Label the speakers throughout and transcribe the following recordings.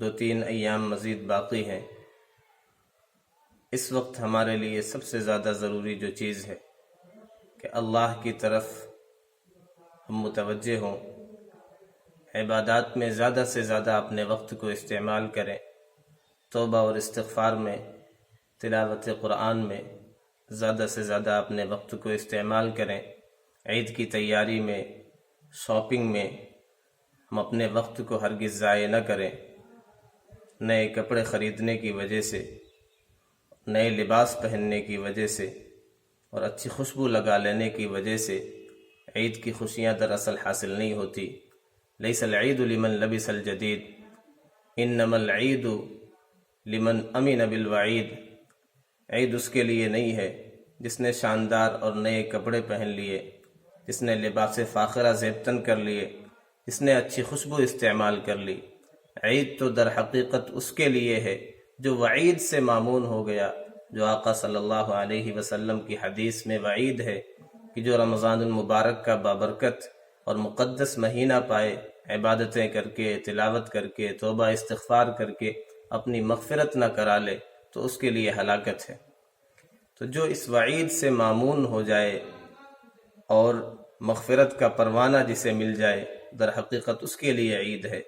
Speaker 1: 2-3 ایام مزید باقی ہیں۔ اس وقت ہمارے لیے سب سے زیادہ ضروری جو چیز ہے کہ اللہ کی طرف ہم متوجہ ہوں، عبادات میں زیادہ سے زیادہ اپنے وقت کو استعمال کریں، توبہ اور استغفار میں، تلاوت قرآن میں زیادہ سے زیادہ اپنے وقت کو استعمال کریں۔ عید کی تیاری میں، شاپنگ میں ہم اپنے وقت کو ہرگز ضائع نہ کریں۔ نئے کپڑے خریدنے کی وجہ سے، نئے لباس پہننے کی وجہ سے اور اچھی خوشبو لگا لینے کی وجہ سے عید کی خوشیاں دراصل حاصل نہیں ہوتی۔ لیس العید لمن لبس الجدید انما العید لمن امن بالوعید۔ عید اس کے لیے نہیں ہے جس نے شاندار اور نئے کپڑے پہن لیے، جس نے لباس فاخرہ زیب تن کر لیے، جس نے اچھی خوشبو استعمال کر لی۔ عید تو در حقیقت اس کے لیے ہے جو وعید سے مامون ہو گیا، جو آقا صلی اللہ علیہ وسلم کی حدیث میں وعید ہے کہ جو رمضان المبارک کا بابرکت اور مقدس مہینہ پائے، عبادتیں کر کے، تلاوت کر کے، توبہ استغفار کر کے اپنی مغفرت نہ کرا لے تو اس کے لیے ہلاکت ہے۔ تو جو اس وعید سے مامون ہو جائے اور مغفرت کا پروانہ جسے مل جائے، در حقیقت اس کے لیے عید ہے۔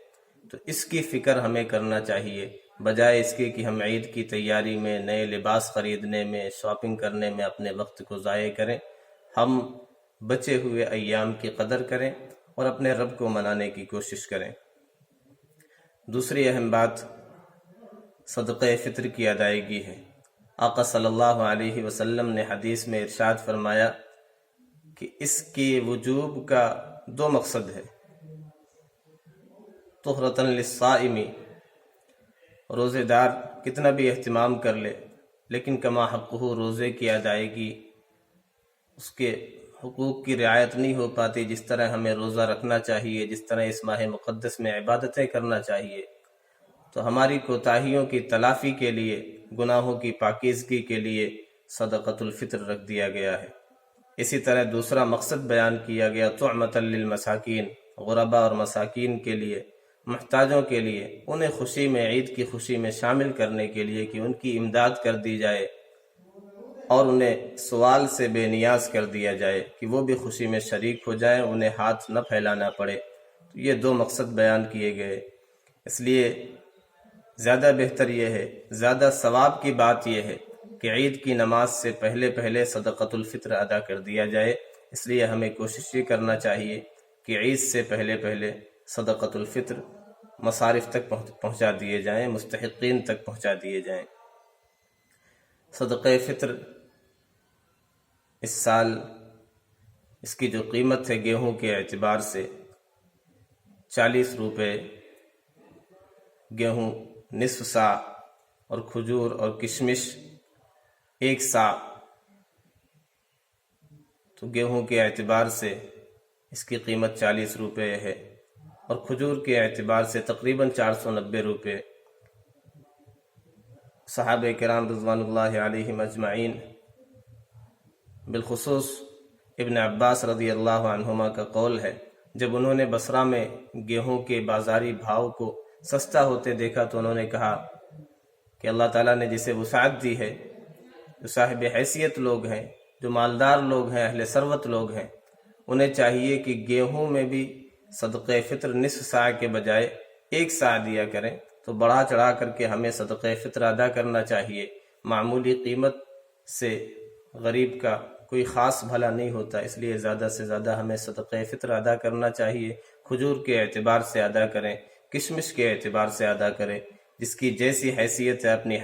Speaker 1: تو اس کی فکر ہمیں کرنا چاہیے، بجائے اس کے کہ ہم عید کی تیاری میں، نئے لباس خریدنے میں، شاپنگ کرنے میں اپنے وقت کو ضائع کریں۔ ہم بچے ہوئے ایام کی قدر کریں اور اپنے رب کو منانے کی کوشش کریں۔ دوسری اہم بات صدقہ فطر کی ادائیگی ہے۔ آقا صلی اللہ علیہ وسلم نے حدیث میں ارشاد فرمایا کہ اس کے وجوب کا 2 مقصد ہے۔ طہرۃ للصائم، روزے دار کتنا بھی اہتمام کر لے لیکن کما حقہ روزے کی ادائیگی، اس کے حقوق کی رعایت نہیں ہو پاتی جس طرح ہمیں روزہ رکھنا چاہیے، جس طرح اس ماہ مقدس میں عبادتیں کرنا چاہیے۔ تو ہماری کوتاہیوں کی تلافی کے لیے، گناہوں کی پاکیزگی کے لیے صدقۃ الفطر رکھ دیا گیا ہے۔ اسی طرح دوسرا مقصد بیان کیا گیا، طعمۃ للمساکین، غربا اور مساکین کے لیے، محتاجوں کے لیے، انہیں خوشی میں، عید کی خوشی میں شامل کرنے کے لیے کہ ان کی امداد کر دی جائے اور انہیں سوال سے بے نیاز کر دیا جائے کہ وہ بھی خوشی میں شریک ہو جائیں، انہیں ہاتھ نہ پھیلانا پڑے۔ تو یہ 2 مقصد بیان کیے گئے۔ اس لیے زیادہ بہتر یہ ہے، زیادہ ثواب کی بات یہ ہے کہ عید کی نماز سے پہلے صدقۃ الفطر ادا کر دیا جائے۔ اس لیے ہمیں کوشش یہ کرنا چاہیے کہ عید سے پہلے صدقۃ الفطر مصارف تک پہنچا دیے جائیں، مستحقین تک پہنچا دیے جائیں۔ صدقہ فطر اس سال اس کی جو قیمت ہے گیہوں کے اعتبار سے 40 روپے گیہوں، نصف سا، اور کھجور اور کشمش 1 سا۔ تو گیہوں کے اعتبار سے اس کی قیمت 40 روپے ہے اور کھجور کے اعتبار سے تقریباً 490 روپے۔ صحابہ کرام رضوان اللہ علیہم اجمعین، بالخصوص ابن عباس رضی اللہ عنہما کا قول ہے، جب انہوں نے بصرہ میں گیہوں کے بازاری بھاؤ کو سستا ہوتے دیکھا تو انہوں نے کہا کہ اللہ تعالیٰ نے جسے وسعت دی ہے، جو صاحب حیثیت لوگ ہیں، جو مالدار لوگ ہیں، اہل ثروت لوگ ہیں، انہیں چاہیے کہ گیہوں میں بھی صدقہ فطر نصف سا کے بجائے 1 سا دیا کریں۔ تو بڑھا چڑھا کر کے ہمیں صدقہ فطر ادا کرنا چاہیے۔ معمولی قیمت سے غریب کا کوئی خاص بھلا نہیں ہوتا، اس لیے زیادہ سے زیادہ ہمیں صدقہ فطر ادا کرنا چاہیے۔ کھجور کے اعتبار سے ادا کریں، کشمش کے اعتبار سے ادا کریں، جس کی جیسی حیثیت ہے اپنی